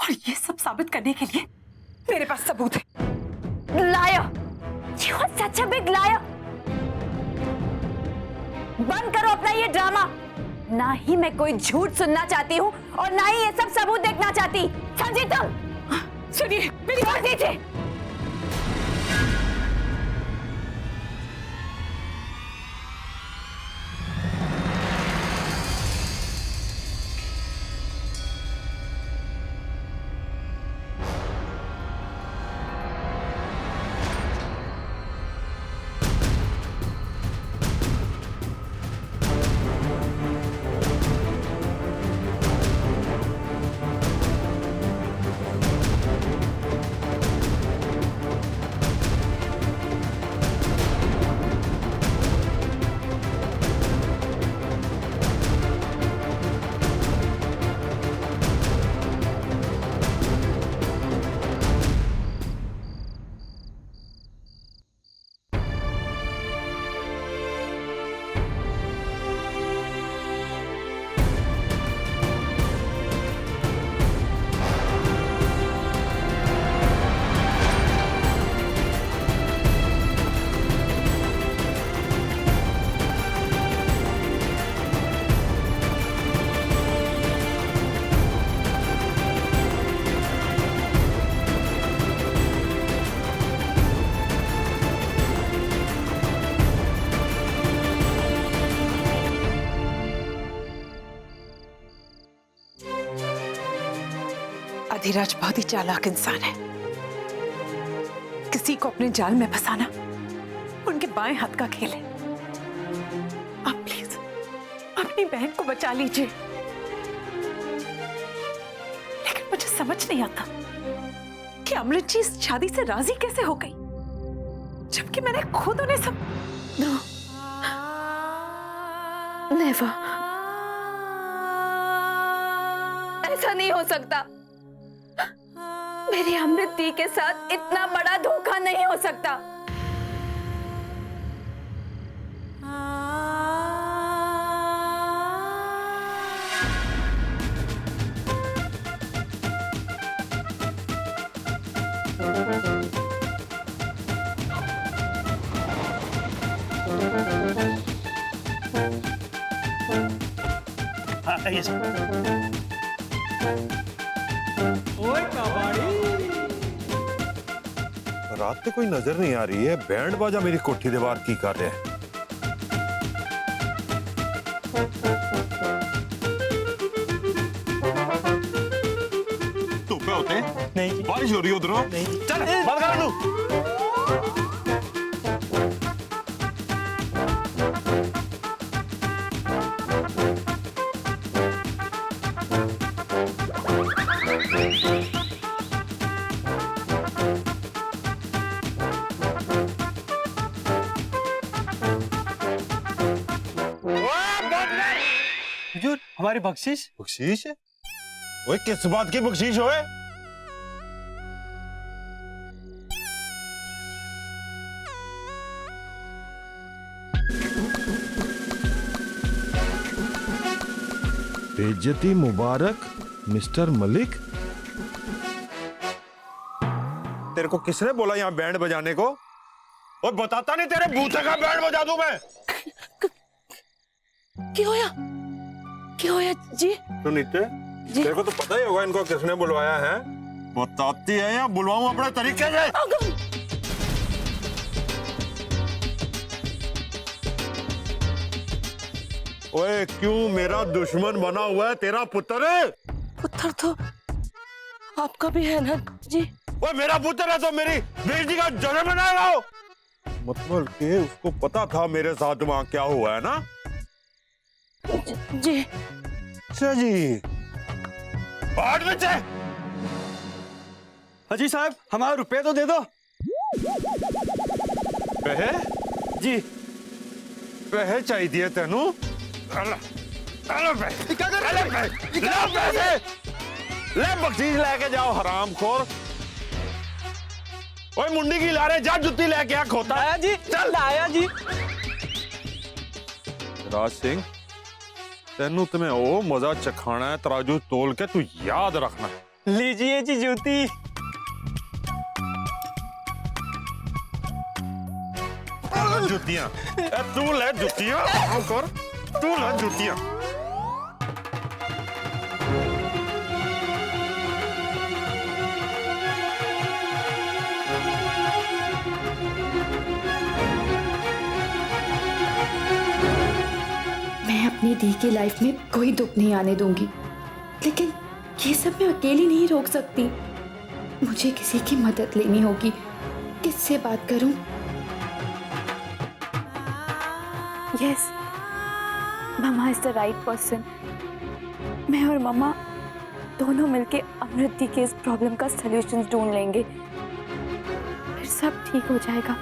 और ये सब साबित करने के लिए मेरे पास सबूत है। Liar, you are such a big liar. बंद करो अपना ये ड्रामा। ना ही मैं कोई झूठ सुनना चाहती हूँ और ना ही ये सब सबूत देखना चाहती। समझी तुम? सुनिए मेरी बात दीजिए। अधिराज बहुत ही चालाक इंसान है। किसी को अपने जाल में फंसाना उनके बाएं हाथ का खेल है। आप प्लीज अपनी बहन को बचा लीजिए। लेकिन मुझे समझ नहीं आता कि अमृत जी इस शादी से राजी कैसे हो गई, जबकि मैंने खुद उन्हें सब नेवर, ऐसा नहीं हो सकता। मेरी अमृत दी के साथ इतना बड़ा धोखा नहीं हो सकता। हाँ, ये रात पे कोई नजर नहीं आ रही है। बैंड बाजा मेरी कोठी दीवार की कर रहे हैं। तू पे होते नहीं, बारिश हो रही है उधरों। नहीं, चल बंद कर तू। हुजूर, हमारी बख्शिश। बख्शीश है? ओए किस बात की बख्शीश होए? बेइज्जती मुबारक मिस्टर मलिक। तेरे को किसने बोला यहाँ बैंड बजाने को? और बताता नहीं तेरे बूथे का बैंड बजा दूं मैं। क्या होया जी? तो नीचे तेरे को तो पता ही होगा इनको किसने बुलवाया है। बताती है या बुलवाऊं अपने तरीके से? ओए क्यों मेरा दुश्मन बना हुआ है तेरा पुत्र? पुत्र तो आपका भी है ना जी? ओए मेरा पुत्र है तो मेरी बेटी का जन्म बनाएगा। मतलब कि उसको पता था मेरे साथ वहां क्या हुआ है ना? जी। अच्छा जी, बाहर में से। हाजी साहब, हमारे रुपए तो दे दो। पैसे? जी। पैसे चाहिए तेनू? पैसे क्या कर रहे? पैसे ले, बख्शीश लेके जाओ हरामखोर। ओए मुंडी की ला रहे, जा जुत्ती लेके आ खोता। आया जी, चल आया जी। राज सिंह तेनू तुम्हें ओ मजा चखाना है, तराजू तोल के तू याद रखना। लीजिए जी जूती। जुतियां तू ले जुतियां कर, तू ले जुतियां। मैं अपनी दी की लाइफ में कोई दुख नहीं आने दूंगी, लेकिन ये सब मैं अकेली नहीं रोक सकती। मुझे किसी की मदद लेनी होगी। किससे बात करूं? Yes, mama is the right person. मैं और मम्मा दोनों मिलके अमृत दी के इस प्रॉब्लम का सलूशन ढूंढ लेंगे, फिर सब ठीक हो जाएगा।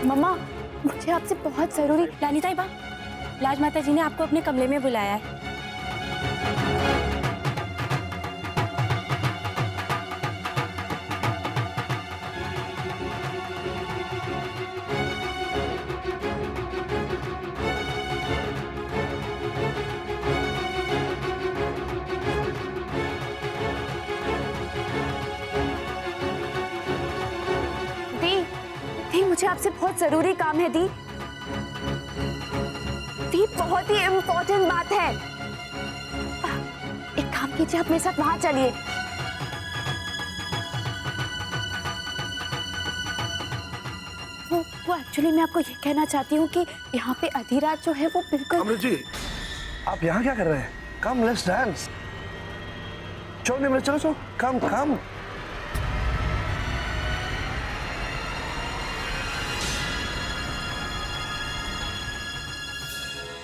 मम्मा, मुझे आपसे बहुत जरूरी। रानी ताईबा, लाज माता जी ने आपको अपने कमरे में बुलाया है। दी, मुझे आपसे बहुत जरूरी काम है दी। दी, बहुत ही इम्पोर्टेंट बात है। एक काम कीजिए, आप मेरे साथ वहां चलिए। वो एक्चुअली मैं आपको ये कहना चाहती हूँ कि यहाँ पे अधिराज जो है वो बिल्कुल। अमृत जी, आप यहाँ क्या कर रहे हैं? कम, लेट्स डांस। चलो निमरत, चलो चलो, कम कम।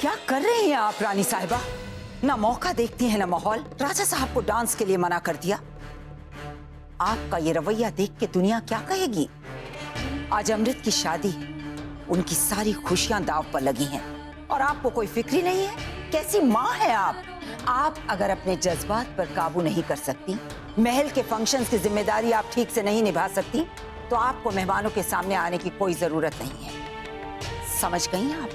क्या कर रहे हैं आप रानी साहिबा? ना मौका देखती हैं ना माहौल। राजा साहब को डांस के लिए मना कर दिया। आपका ये रवैया देख के दुनिया क्या कहेगी? आज अमृत की शादी, उनकी सारी खुशियां दांव पर लगी हैं और आपको कोई फिक्र ही नहीं है। कैसी माँ है आप? आप अगर अपने जज्बात पर काबू नहीं कर सकती, महल के फंक्शंस की जिम्मेदारी आप ठीक से नहीं निभा सकती, तो आपको मेहमानों के सामने आने की कोई जरूरत नहीं है। समझ गई आप?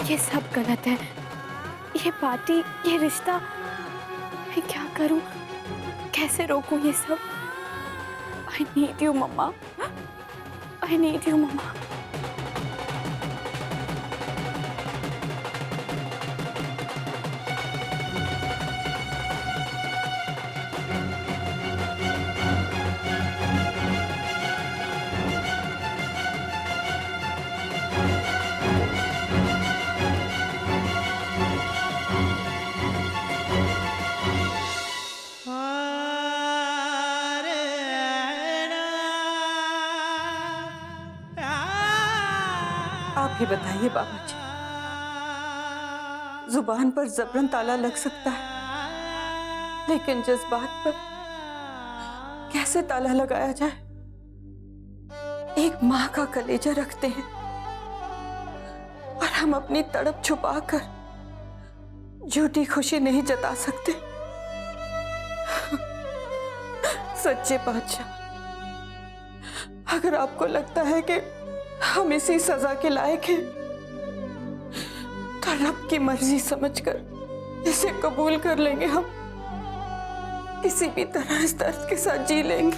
ये सब गलत है। ये पार्टी, ये रिश्ता, मैं क्या करूं? कैसे रोकूं ये सब? I need you mumma, I need you mumma. आप ही बताइए बाबा जी, जुबान पर जबरन ताला लग सकता है, लेकिन जज्बात पर कैसे ताला लगाया जाए? एक माँ का कलेजा रखते हैं और हम अपनी तड़प छुपाकर झूठी खुशी नहीं जता सकते। सच्चे बादशाह, अगर आपको लगता है कि हम इसी सजा के लायक हैं, तो रब की मर्जी समझकर इसे कबूल कर लेंगे। हम किसी भी तरह इस दर्द के साथ जी लेंगे।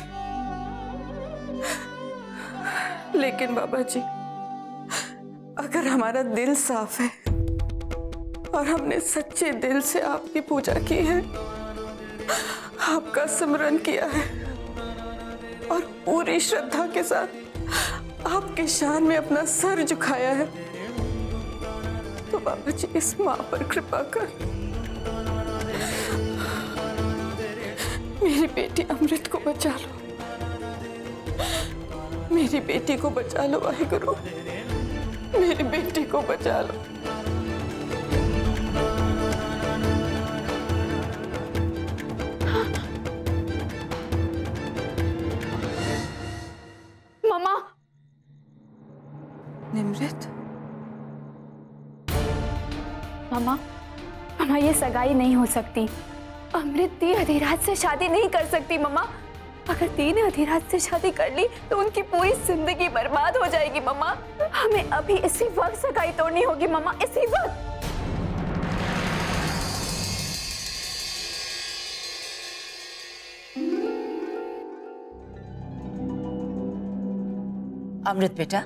लेकिन बाबा जी, अगर हमारा दिल साफ है और हमने सच्चे दिल से आपकी पूजा की है, आपका सिमरन किया है और पूरी श्रद्धा के साथ आपके शान में अपना सर झुकाया है, तो बाबा जी इस माँ पर कृपा कर मेरी बेटी अमृत को बचा लो, मेरी बेटी को बचा लो वाहिगुरु, मेरी बेटी को बचा लो। मम्मा, निमृत, मम्मा ये सगाई नहीं हो सकती। अमृत दी अधिराज से शादी नहीं कर सकती मम्मा। अगर दी ने अधिराज से शादी कर ली तो उनकी पूरी जिंदगी बर्बाद हो जाएगी मम्मा। हमें अभी इसी वक्त सगाई तोड़नी होगी मम्मा, इसी वक्त। अमृत बेटा,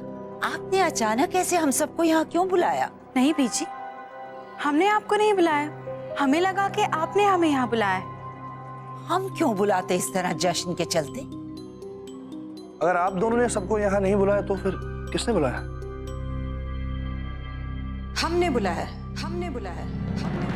आपने अचानक ऐसे हम सबको यहाँ क्यों बुलाया? नहीं बीजी, हमने आपको नहीं बुलाया, हमें लगा कि आपने हमें यहाँ बुलाया। हम क्यों बुलाते इस तरह जश्न के चलते? अगर आप दोनों ने सबको यहाँ नहीं बुलाया तो फिर किसने बुलाया? हमने बुलाया, हमने बुलाया, हमने बुलाया।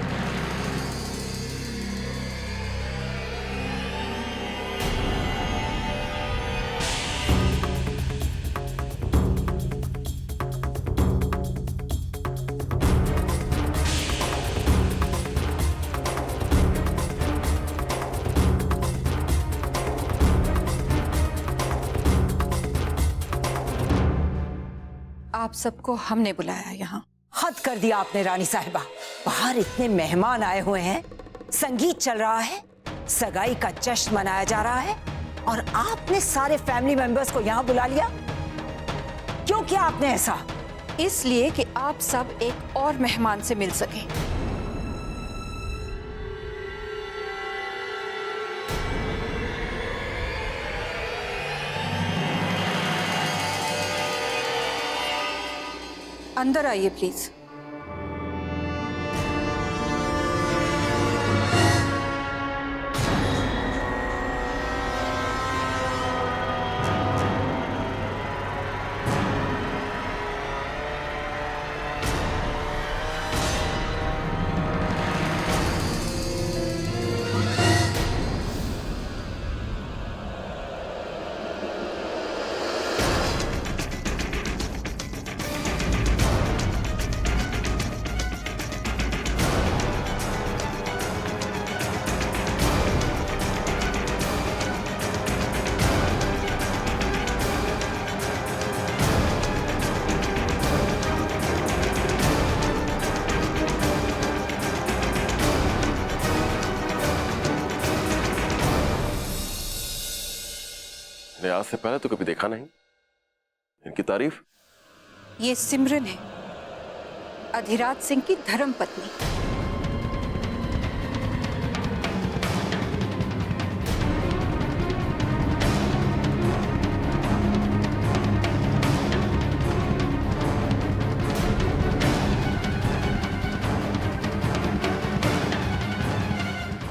आप सबको हमने बुलाया यहाँ। हद कर दिया आपने रानी साहिबा। बाहर इतने मेहमान आए हुए हैं, संगीत चल रहा है, सगाई का जश्न मनाया जा रहा है, और आपने सारे फैमिली मेंबर्स को यहाँ बुला लिया। क्यों किया आपने ऐसा? इसलिए कि आप सब एक और मेहमान से मिल सके। अंदर आइए प्लीज। आज से पहले तो कभी देखा नहीं। इनकी तारीफ? ये सिमरन है, अधिराज सिंह की धर्म पत्नी।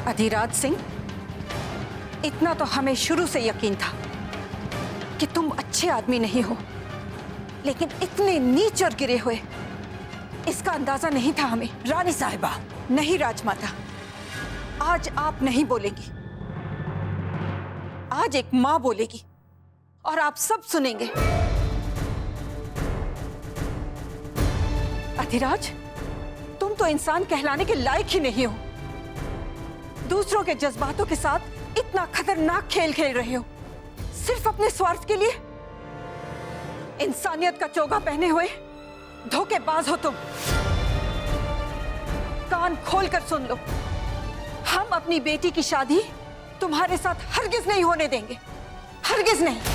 अधिराज सिंह, इतना तो हमें शुरू से यकीन था कि तुम अच्छे आदमी नहीं हो, लेकिन इतने नीच और गिरे हुए, इसका अंदाजा नहीं था हमें। रानी साहिबा। नहीं राजमाता, आज आप नहीं बोलेंगी, आज एक मां बोलेगी और आप सब सुनेंगे। अधिराज, तुम तो इंसान कहलाने के लायक ही नहीं हो। दूसरों के जज्बातों के साथ इतना खतरनाक खेल खेल रहे हो, सिर्फ अपने स्वार्थ के लिए। इंसानियत का चोगा पहने हुए धोखेबाज हो तुम। कान खोलकर सुन लो, हम अपनी बेटी की शादी तुम्हारे साथ हरगिज नहीं होने देंगे, हरगिज नहीं।